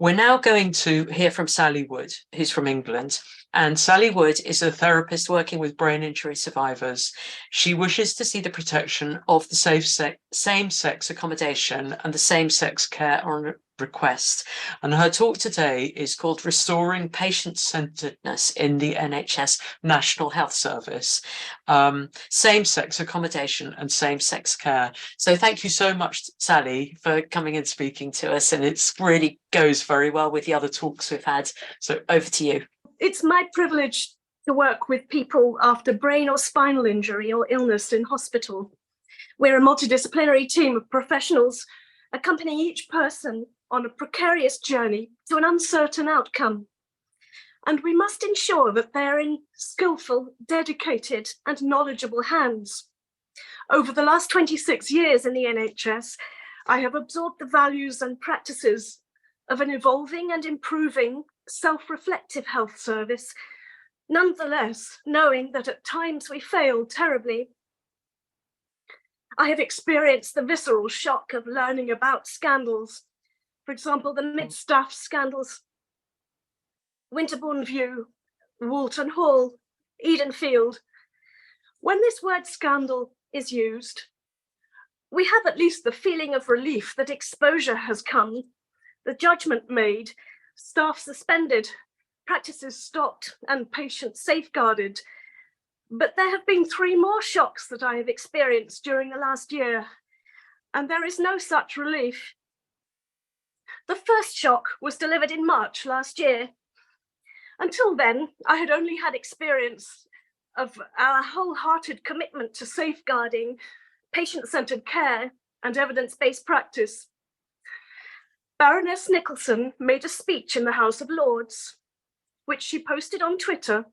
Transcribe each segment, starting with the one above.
We're now going to hear from Sally Wood, who's from England. And Sally Wood is a therapist working with brain injury survivors. She wishes to see the protection of the same-sex accommodation and the same-sex care on request. And her talk today is called Restoring Patient-Centredness in the NHS National Health Service, same-sex accommodation and same-sex care. So thank you so much, Sally, for coming and speaking to us. And it really goes very well with the other talks we've had. So over to you. It's my privilege to work with people after brain or spinal injury or illness in hospital. We're a multidisciplinary team of professionals accompanying each person on a precarious journey to an uncertain outcome. And we must ensure that they're in skillful, dedicated, and knowledgeable hands. Over the last 26 years in the NHS, I have absorbed the values and practices of an evolving and improving self-reflective health service, nonetheless, knowing that at times we fail terribly. I have experienced the visceral shock of learning about scandals. For example, the mid-staff scandals, Winterbourne View, Walton Hall, Edenfield. When this word scandal is used, we have at least the feeling of relief that exposure has come, the judgment made, staff suspended, practices stopped, and patients safeguarded. But there have been 3 more shocks that I have experienced during the last year, and there is no such relief. The first shock was delivered in March last year. Until then, I had only had experience of our wholehearted commitment to safeguarding, patient-centred care, and evidence-based practice. Baroness Nicholson made a speech in the House of Lords, which she posted on Twitter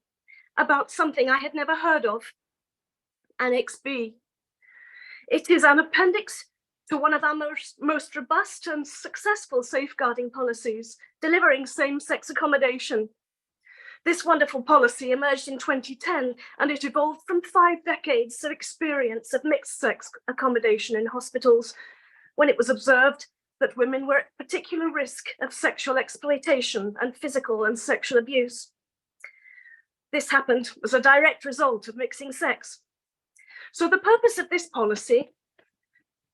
about something I had never heard of, Annex B. It is an appendix to one of our most robust and successful safeguarding policies, delivering same-sex accommodation. This wonderful policy emerged in 2010, and it evolved from 5 decades of experience of mixed-sex accommodation in hospitals, when it was observed that women were at particular risk of sexual exploitation and physical and sexual abuse. This happened as a direct result of mixing sex. So the purpose of this policy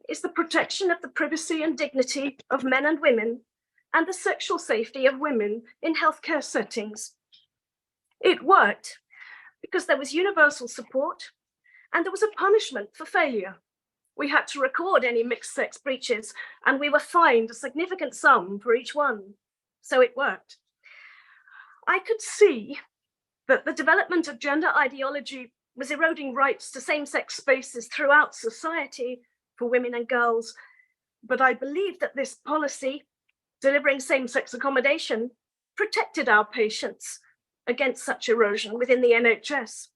is the protection of the privacy and dignity of men and women and the sexual safety of women in healthcare settings. It worked because there was universal support and there was a punishment for failure. We had to record any mixed sex breaches and we were fined a significant sum for each one. So it worked. I could see that the development of gender ideology was eroding rights to same-sex spaces throughout society for women and girls. But I believe that this policy, delivering same-sex accommodation, protected our patients against such erosion within the NHS.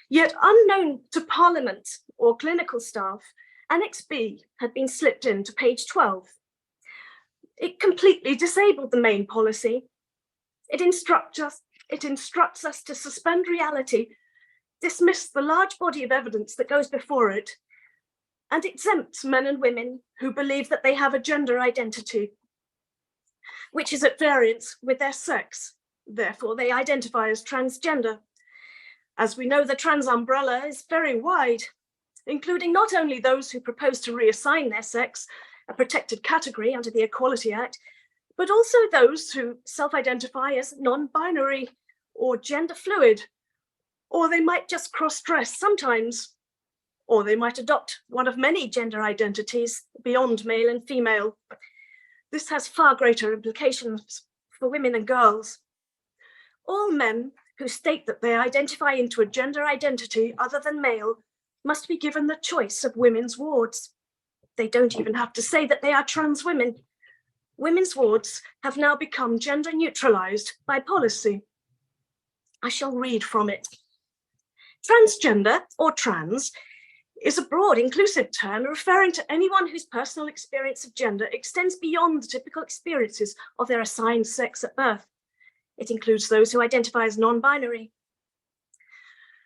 Yet unknown to Parliament or clinical staff, Annex B had been slipped into page 12. It completely disabled the main policy. It instructs us to suspend reality, dismiss the large body of evidence that goes before it, and exempts men and women who believe that they have a gender identity, which is at variance with their sex. Therefore, they identify as transgender. As we know, the trans umbrella is very wide, including not only those who propose to reassign their sex, a protected category under the Equality Act, but also those who self-identify as non-binary or gender fluid, or they might just cross-dress sometimes, or they might adopt one of many gender identities beyond male and female. This has far greater implications for women and girls. All men who state that they identify into a gender identity other than male must be given the choice of women's wards. They don't even have to say that they are trans women. Women's wards have now become gender neutralized by policy. I shall read from it. Transgender, or trans, is a broad, inclusive term referring to anyone whose personal experience of gender extends beyond the typical experiences of their assigned sex at birth. It includes those who identify as non-binary.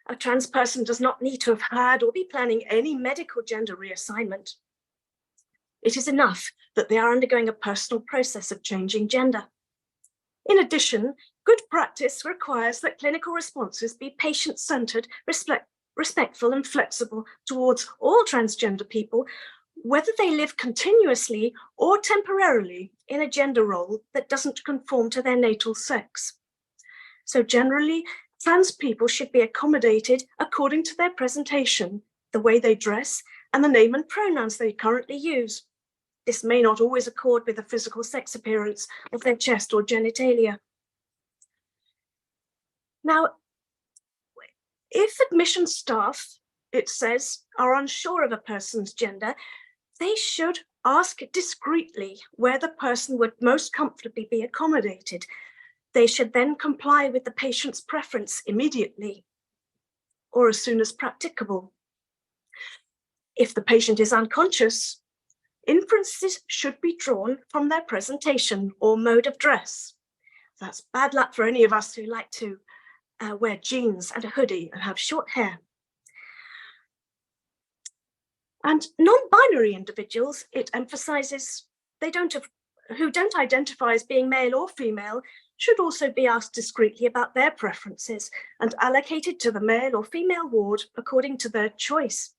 A trans person does not need to have had or be planning any medical gender reassignment. It is enough that they are undergoing a personal process of changing gender. In addition, good practice requires that clinical responses be patient-centred, respectful and flexible towards all transgender people, whether they live continuously or temporarily in a gender role that doesn't conform to their natal sex. So generally, trans people should be accommodated according to their presentation, the way they dress, and the name and pronouns they currently use. This may not always accord with the physical sex appearance of their chest or genitalia. Now, if admission staff, it says, are unsure of a person's gender, they should ask discreetly where the person would most comfortably be accommodated. They should then comply with the patient's preference immediately or as soon as practicable. If the patient is unconscious, inferences should be drawn from their presentation or mode of dress. That's bad luck for any of us who like to wear jeans and a hoodie and have short hair. And non-binary individuals, it emphasises, who don't identify as being male or female should also be asked discreetly about their preferences and allocated to the male or female ward according to their choice.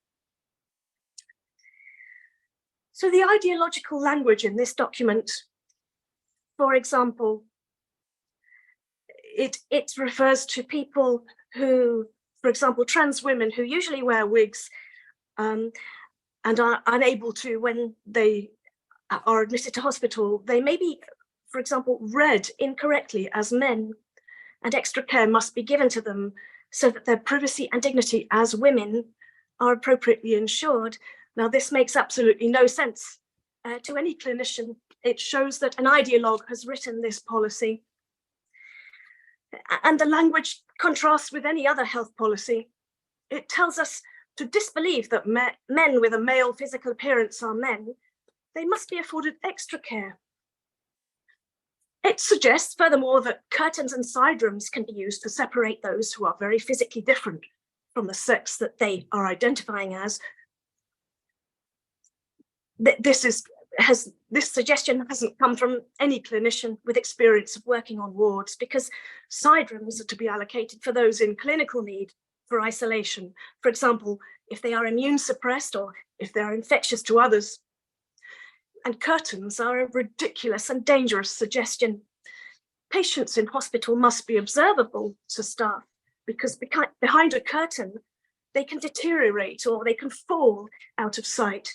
So the ideological language in this document, for example, it refers to people who, for example, trans women who usually wear wigs and are unable to, when they are admitted to hospital, they may be, for example, read incorrectly as men, and extra care must be given to them so that their privacy and dignity as women are appropriately ensured. Now, this makes absolutely no sense to any clinician. It shows that an ideologue has written this policy. And the language contrasts with any other health policy. It tells us to disbelieve that men with a male physical appearance are men. They must be afforded extra care. It suggests, furthermore, that curtains and side rooms can be used to separate those who are very physically different from the sex that they are identifying as. This suggestion hasn't come from any clinician with experience of working on wards, because side rooms are to be allocated for those in clinical need for isolation. For example, if they are immune suppressed or if they are infectious to others. And curtains are a ridiculous and dangerous suggestion. Patients in hospital must be observable to staff, because behind a curtain, they can deteriorate or they can fall out of sight.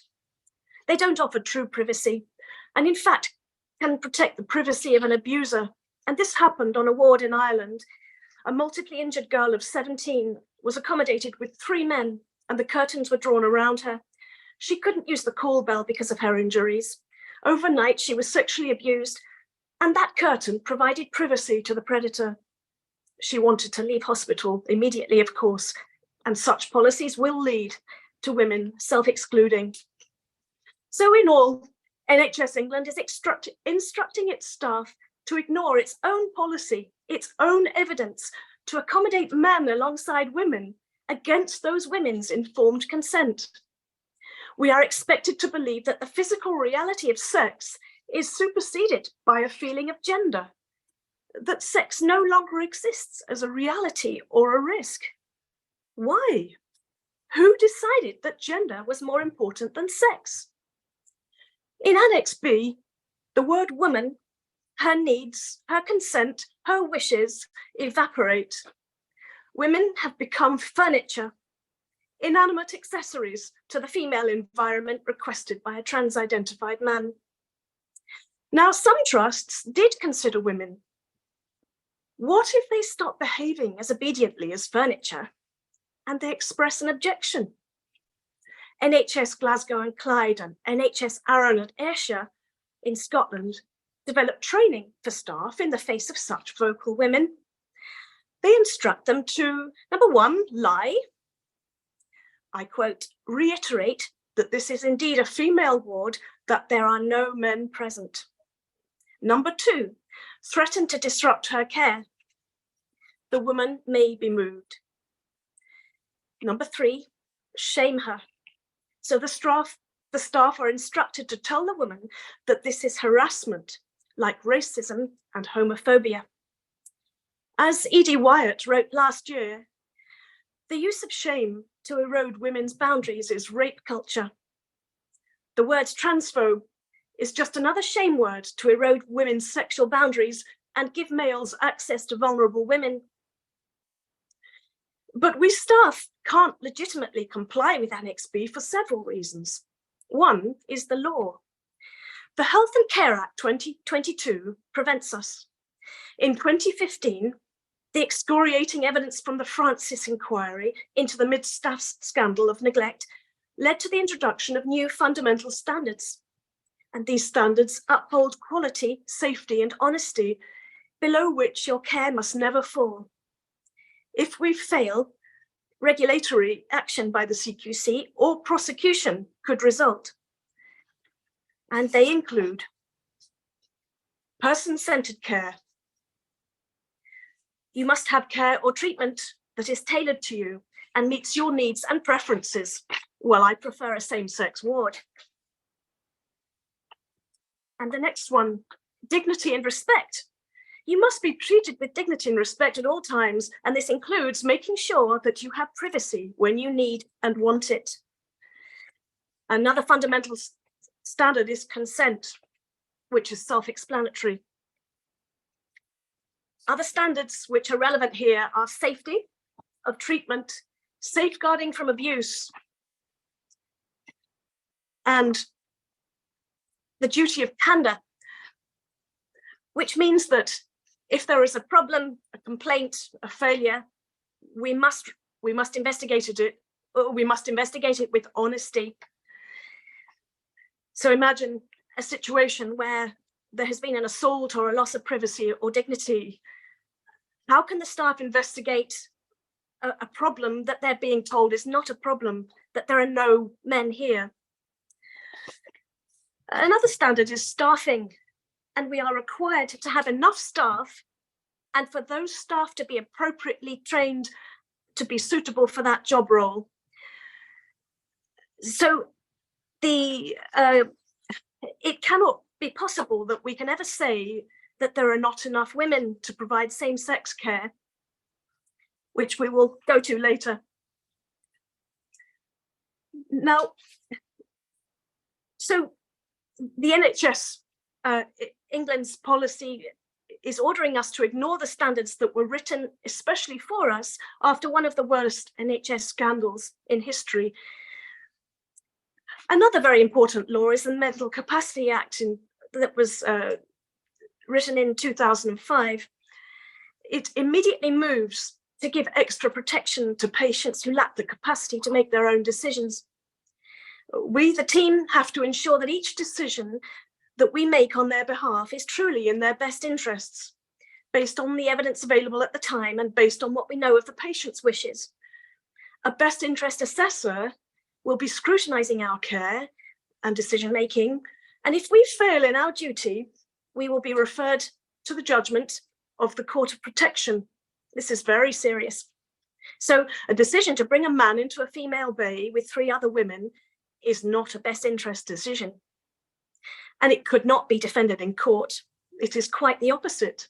They don't offer true privacy, and in fact, can protect the privacy of an abuser. And this happened on a ward in Ireland. A multiply injured girl of 17 was accommodated with 3 men, and the curtains were drawn around her. She couldn't use the call bell because of her injuries. Overnight, she was sexually abused, and that curtain provided privacy to the predator. She wanted to leave hospital immediately, of course, and such policies will lead to women self-excluding. So in all, NHS England is instructing its staff to ignore its own policy, its own evidence, to accommodate men alongside women against those women's informed consent. We are expected to believe that the physical reality of sex is superseded by a feeling of gender, that sex no longer exists as a reality or a risk. Why? Who decided that gender was more important than sex? In Annex B, the word woman, her needs, her consent, her wishes evaporate. Women have become furniture, inanimate accessories to the female environment requested by a trans-identified man. Now, some trusts did consider women. What if they stop behaving as obediently as furniture and they express an objection? NHS Glasgow and Clyde and NHS Arran and Ayrshire in Scotland developed training for staff in the face of such vocal women. They instruct them to, number 1, lie. I quote, reiterate that this is indeed a female ward, that there are no men present. Number 2, threaten to disrupt her care. The woman may be moved. Number 3, shame her. So the the staff are instructed to tell the woman that this is harassment, like racism and homophobia. As E.D. Wyatt wrote last year, the use of shame to erode women's boundaries is rape culture. The word transphobe is just another shame word to erode women's sexual boundaries and give males access to vulnerable women. But we staff can't legitimately comply with Annex B for several reasons. One is the law. The Health and Care Act 2022 prevents us. In 2015, the excoriating evidence from the Francis inquiry into the mid-staff scandal of neglect led to the introduction of new fundamental standards. And these standards uphold quality, safety, and honesty, below which your care must never fall. If we fail, regulatory action by the CQC or prosecution could result. And they include person-centered care. You must have care or treatment that is tailored to you and meets your needs and preferences. Well, I prefer a same-sex ward. And the next one, dignity and respect. You must be treated with dignity and respect at all times, and this includes making sure that you have privacy when you need and want it. Another fundamental standard is consent, which is self-explanatory. Other standards which are relevant here are safety of treatment, safeguarding from abuse, and the duty of candor, which means that if there is a problem, a complaint, a failure, we must investigate it, or we must investigate it with honesty. So imagine a situation where there has been an assault or a loss of privacy or dignity. How can the staff investigate a problem that they're being told is not a problem, that there are no men here? Another standard is staffing, and we are required to have enough staff and for those staff to be appropriately trained to be suitable for that job role. So it cannot be possible that we can ever say that there are not enough women to provide same-sex care, which we will go to later. Now, so the NHS, England's policy is ordering us to ignore the standards that were written especially for us after one of the worst NHS scandals in history. Another very important law is the Mental Capacity Act that was written in 2005. It immediately moves to give extra protection to patients who lack the capacity to make their own decisions. We, the team, have to ensure that each decision that we make on their behalf is truly in their best interests, based on the evidence available at the time and based on what we know of the patient's wishes. A best interest assessor will be scrutinising our care and decision-making, and if we fail in our duty, we will be referred to the judgment of the Court of Protection. This is very serious. So a decision to bring a man into a female bay with 3 other women is not a best interest decision. And it could not be defended in court. It is quite the opposite.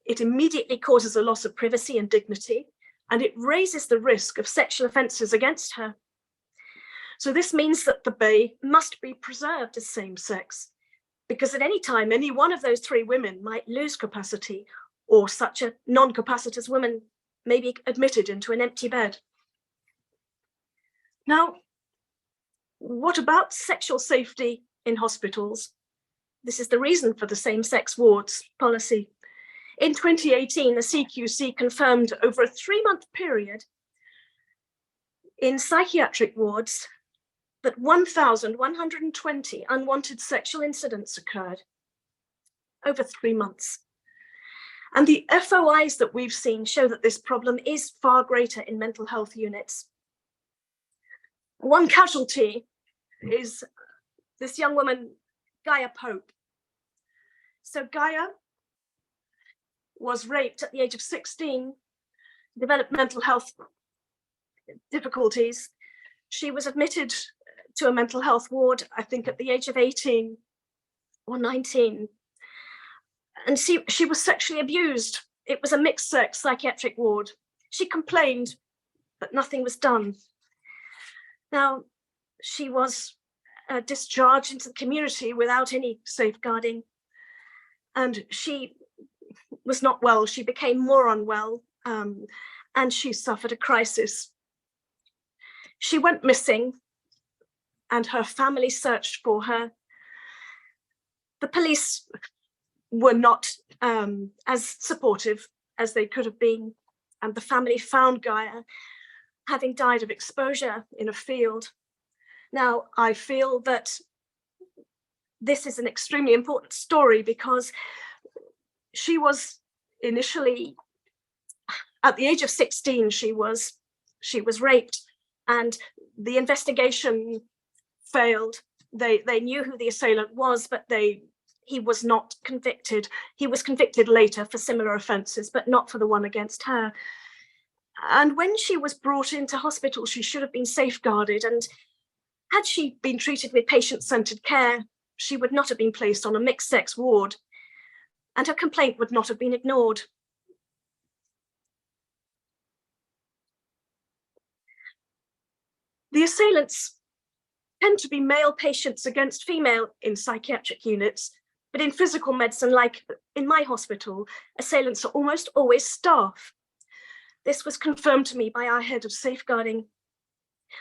It immediately causes a loss of privacy and dignity, and it raises the risk of sexual offences against her. So this means that the bay must be preserved as same-sex, because at any time, any one of those 3 women might lose capacity, or such a non-capacitous woman may be admitted into an empty bed. Now, what about sexual safety in hospitals? This is the reason for the same-sex wards policy. In 2018, the CQC confirmed over a 3-month period in psychiatric wards that 1,120 unwanted sexual incidents occurred over 3 months. And the FOIs that we've seen show that this problem is far greater in mental health units. One casualty is this young woman, Gaia Pope. So Gaia was raped at the age of 16, developed mental health difficulties. She was admitted to a mental health ward, I think at the age of 18 or 19. And she was sexually abused. It was a mixed sex psychiatric ward. She complained, but nothing was done. Now, she was discharged into the community without any safeguarding. And she was not well. She became more unwell, and she suffered a crisis. She went missing, and her family searched for her. The police were not as supportive as they could have been, and the family found Gaia having died of exposure in a field. Now, I feel that this is an extremely important story because she was initially, at the age of 16, she was raped, and the investigation failed. They knew who the assailant was, but he was not convicted. He was convicted later for similar offences, but not for the one against her. And when she was brought into hospital, she should have been safeguarded. And had she been treated with patient-centred care, she would not have been placed on a mixed-sex ward, and her complaint would not have been ignored. The assailants tend to be male patients against female in psychiatric units, but in physical medicine, like in my hospital, assailants are almost always staff. This was confirmed to me by our head of safeguarding.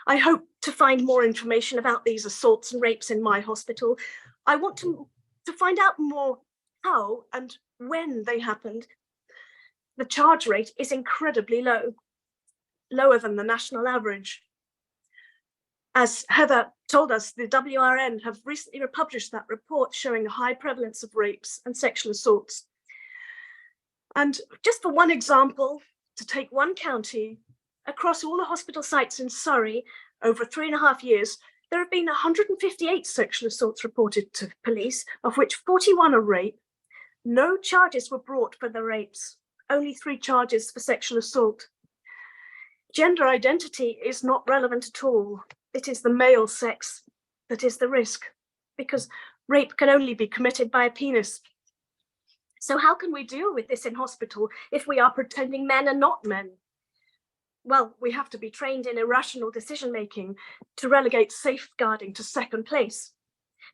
I hope to find more information about these assaults and rapes in my hospital. I want to find out more how and when they happened. The charge rate is incredibly low, lower than the national average. As Heather told us, the WRN have recently republished that report showing a high prevalence of rapes and sexual assaults. And just for one example, to take one county, across all the hospital sites in Surrey, over 3.5 years, there have been 158 sexual assaults reported to police, of which 41 are rape. No charges were brought for the rapes, only 3 charges for sexual assault. Gender identity is not relevant at all. It is the male sex that is the risk, because rape can only be committed by a penis. So how can we deal with this in hospital if we are pretending men are not men? Well, we have to be trained in irrational decision-making to relegate safeguarding to second place.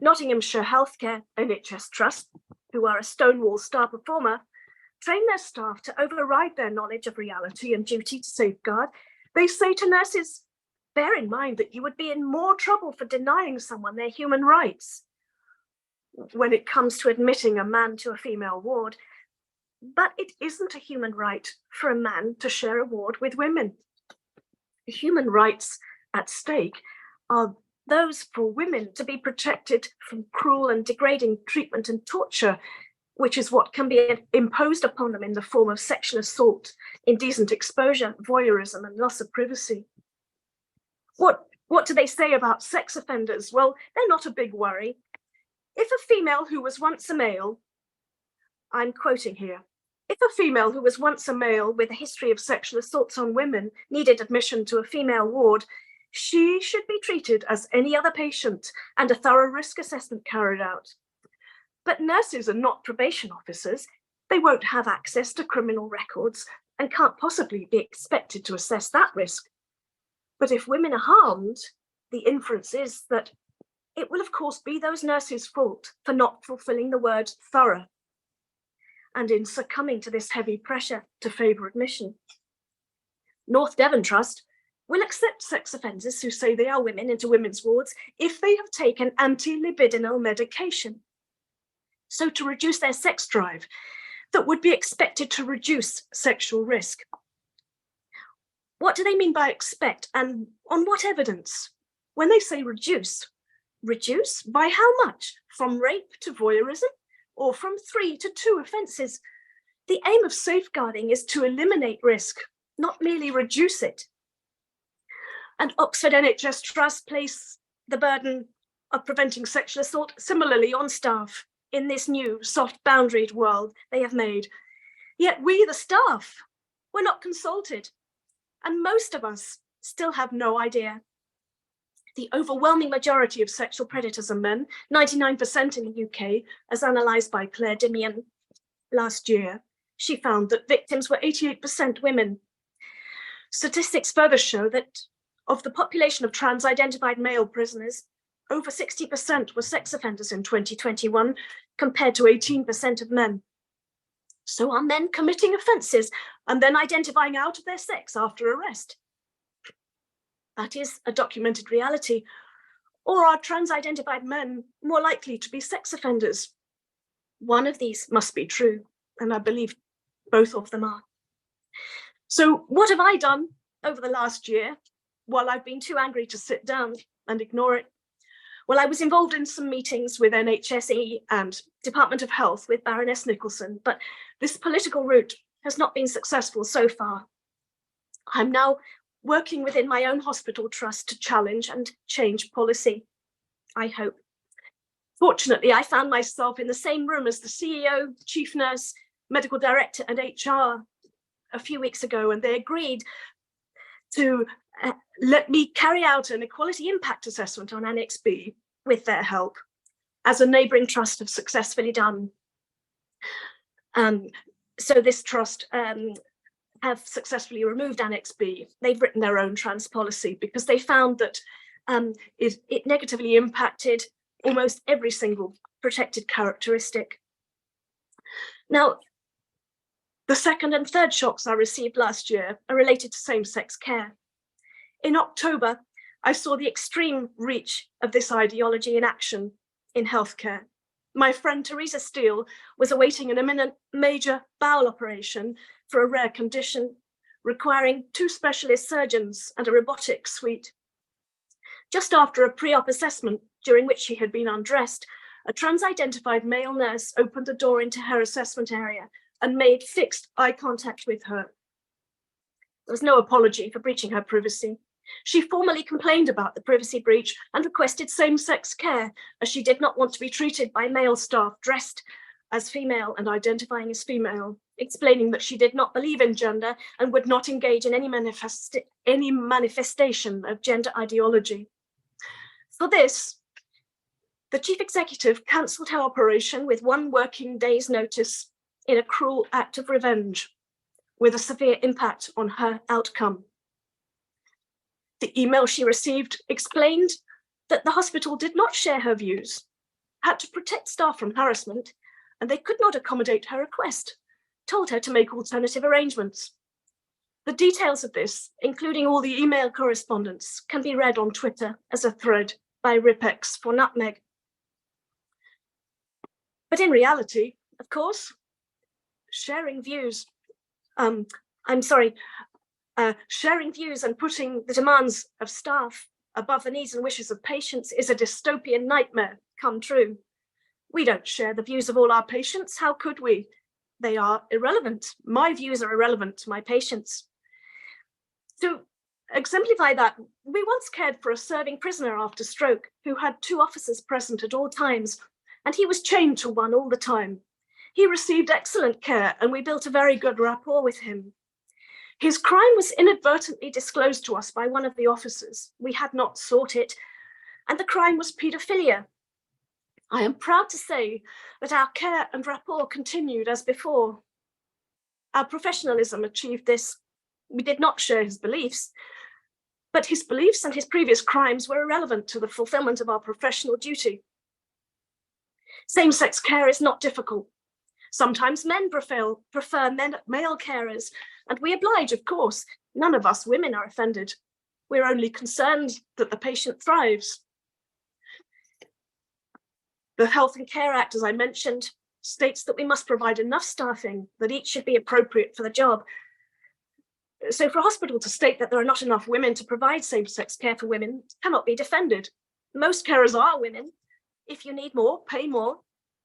Nottinghamshire Healthcare NHS Trust, who are a Stonewall star performer, train their staff to override their knowledge of reality and duty to safeguard. They say to nurses, bear in mind that you would be in more trouble for denying someone their human rights when it comes to admitting a man to a female ward. But it isn't a human right for a man to share a ward with women. The human rights at stake are those for women to be protected from cruel and degrading treatment and torture, which is what can be imposed upon them in the form of sexual assault, indecent exposure, voyeurism, and loss of privacy. What do they say about sex offenders? Well, they're not a big worry. If a female who was once a male, I'm quoting here, if a female who was once a male with a history of sexual assaults on women needed admission to a female ward, she should be treated as any other patient and a thorough risk assessment carried out. But nurses are not probation officers. They won't have access to criminal records and can't possibly be expected to assess that risk. But if women are harmed, the inference is that it will of course be those nurses' fault for not fulfilling the word thorough and in succumbing to this heavy pressure to favour admission. North Devon Trust will accept sex offenders who say they are women into women's wards if they have taken anti-libidinal medication, so to reduce their sex drive that would be expected to reduce sexual risk. What do they mean by expect, and on what evidence? When they say reduce by how much? From rape to voyeurism, or from 3 to 2 offences? The aim of safeguarding is to eliminate risk, not merely reduce it. And Oxford NHS Trust place the burden of preventing sexual assault similarly on staff in this new soft boundaried world they have made. Yet we, the staff, were not consulted, and most of us still have no idea. The overwhelming majority of sexual predators are men, 99% in the UK, as analysed by Claire Dimian last year. She found that victims were 88% women. Statistics further show that of the population of trans-identified male prisoners, over 60% were sex offenders in 2021, compared to 18% of men. So are men committing offences and then identifying out of their sex after arrest? That is a documented reality. Or are trans-identified men more likely to be sex offenders? One of these must be true, and I believe both of them are. So what have I done over the last year while I've been too angry to sit down and ignore it? Well, I was involved in some meetings with NHS and Department of Health with Baroness Nicholson, but this political route has not been successful so far. I'm now working within my own hospital trust to challenge and change policy, I hope. Fortunately, I found myself in the same room as the CEO, chief nurse, medical director, and HR a few weeks ago, and they agreed to let me carry out an equality impact assessment on Annex B with their help, as a neighbouring trust have successfully done. So this trust have successfully removed Annex B. They've written their own trans policy because they found that it negatively impacted almost every single protected characteristic. Now, the second and third shocks I received last year are related to same-sex care. In October, I saw the extreme reach of this ideology in action in healthcare. My friend Teresa Steele was awaiting an imminent major bowel operation for a rare condition, requiring 2 specialist surgeons and a robotics suite. Just after a pre-op assessment, during which she had been undressed, a trans-identified male nurse opened the door into her assessment area and made fixed eye contact with her. There was no apology for breaching her privacy. She formally complained about the privacy breach and requested same-sex care, as she did not want to be treated by male staff dressed as female and identifying as female, explaining that she did not believe in gender and would not engage in any manifestation of gender ideology. For this, the chief executive cancelled her operation with 1 working day's notice in a cruel act of revenge, with a severe impact on her outcome. The email she received explained that the hospital did not share her views, had to protect staff from harassment, and they could not accommodate her request, told her to make alternative arrangements. The details of this, including all the email correspondence, can be read on Twitter as a thread by Ripex for Nutmeg. But in reality, of course, sharing views and putting the demands of staff above the needs and wishes of patients is a dystopian nightmare come true. We don't share the views of all our patients. How could we? They are irrelevant. My views are irrelevant to my patients. To exemplify that, we once cared for a serving prisoner after stroke who had 2 officers present at all times, and he was chained to one all the time. He received excellent care, and we built a very good rapport with him. His crime was inadvertently disclosed to us by one of the officers. We had not sought it, and the crime was paedophilia. I am proud to say that our care and rapport continued as before. Our professionalism achieved this. We did not share his beliefs, but his beliefs and his previous crimes were irrelevant to the fulfillment of our professional duty. Same-sex care is not difficult. Sometimes men prefer male carers, and we oblige, of course. None of us women are offended. We're only concerned that the patient thrives. The Health and Care Act, as I mentioned, states that we must provide enough staffing, that each should be appropriate for the job. So for a hospital to state that there are not enough women to provide same-sex care for women cannot be defended. Most carers are women. If you need more, pay more,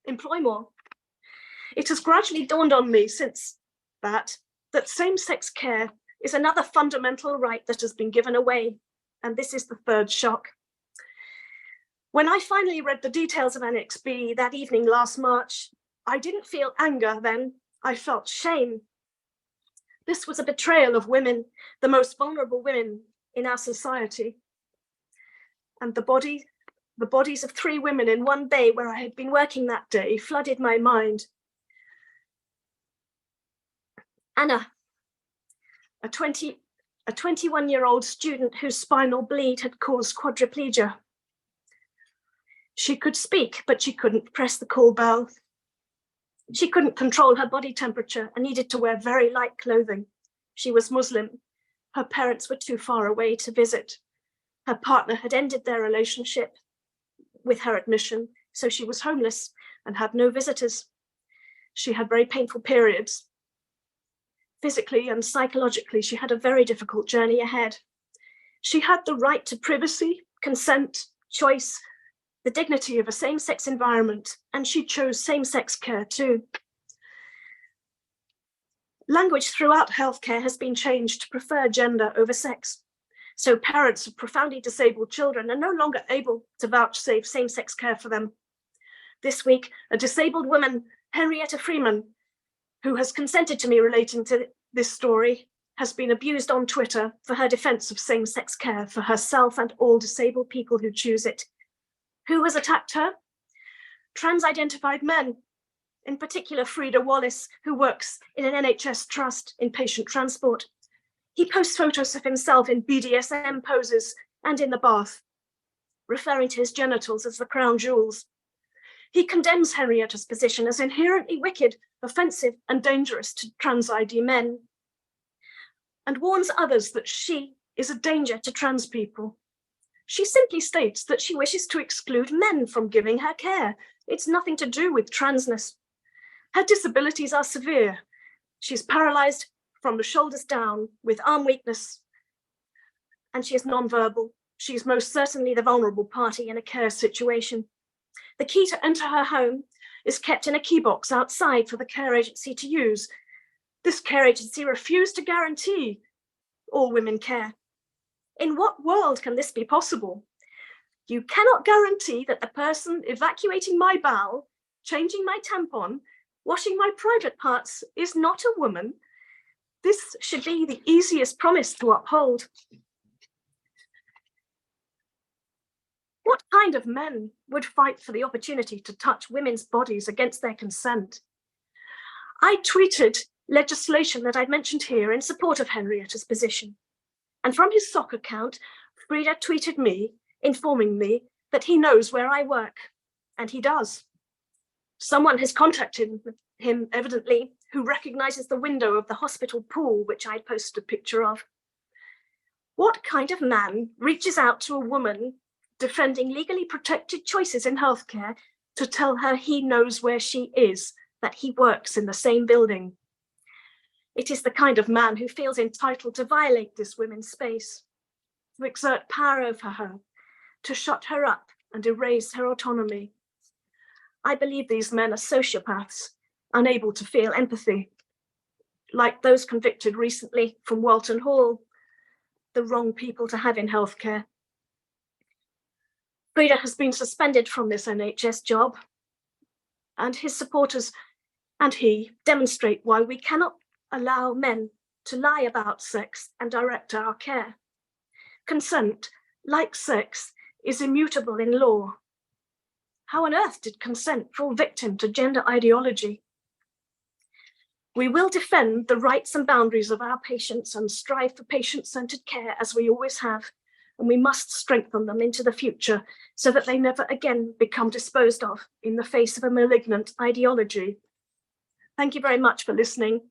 employ more. It has gradually dawned on me since that same-sex care is another fundamental right that has been given away, and this is the third shock. When I finally read the details of Annex B that evening last March, I didn't feel anger then, I felt shame. This was a betrayal of women, the most vulnerable women in our society. and the bodies of 3 women in one bay where I had been working that day flooded my mind. Anna, a 21-year-old student whose spinal bleed had caused quadriplegia. She could speak, but she couldn't press the call bell. She couldn't control her body temperature and needed to wear very light clothing. She was Muslim. Her parents were too far away to visit. Her partner had ended their relationship with her admission, so she was homeless and had no visitors. She had very painful periods. Physically and psychologically, she had a very difficult journey ahead. She had the right to privacy, consent, choice, the dignity of a same-sex environment, and she chose same-sex care too. Language throughout healthcare has been changed to prefer gender over sex. So parents of profoundly disabled children are no longer able to vouchsafe same-sex care for them. This week, a disabled woman, Henrietta Freeman, who has consented to me relating to this story, has been abused on Twitter for her defense of same-sex care for herself and all disabled people who choose it. Who has attacked her? Trans-identified men, in particular Frida Wallace, who works in an NHS trust in patient transport. He posts photos of himself in BDSM poses and in the bath, referring to his genitals as the crown jewels. He condemns Henrietta's position as inherently wicked, offensive, and dangerous to trans ID men, and warns others that she is a danger to trans people. She simply states that she wishes to exclude men from giving her care. It's nothing to do with transness. Her disabilities are severe. She's paralyzed from the shoulders down with arm weakness, and she is nonverbal. She is most certainly the vulnerable party in a care situation. The key to enter her home is kept in a key box outside for the care agency to use. This care agency refused to guarantee all women care. In what world can this be possible? You cannot guarantee that the person evacuating my bowel, changing my tampon, washing my private parts is not a woman. This should be the easiest promise to uphold. What kind of men would fight for the opportunity to touch women's bodies against their consent? I tweeted legislation that I'd mentioned here in support of Henrietta's position. And from his sock account, Frida tweeted me, informing me that he knows where I work, and he does. Someone has contacted him, evidently, who recognizes the window of the hospital pool, which I posted a picture of. What kind of man reaches out to a woman defending legally protected choices in healthcare to tell her he knows where she is, that he works in the same building? It is the kind of man who feels entitled to violate this woman's space, to exert power over her, to shut her up and erase her autonomy. I believe these men are sociopaths, unable to feel empathy, like those convicted recently from Walton Hall, the wrong people to have in healthcare. Frida has been suspended from this NHS job, and his supporters and he demonstrate why we cannot allow men to lie about sex and direct our care. Consent, like sex, is immutable in law. How on earth did consent fall victim to gender ideology? We will defend the rights and boundaries of our patients and strive for patient-centered care as we always have, and we must strengthen them into the future so that they never again become disposed of in the face of a malignant ideology. Thank you very much for listening.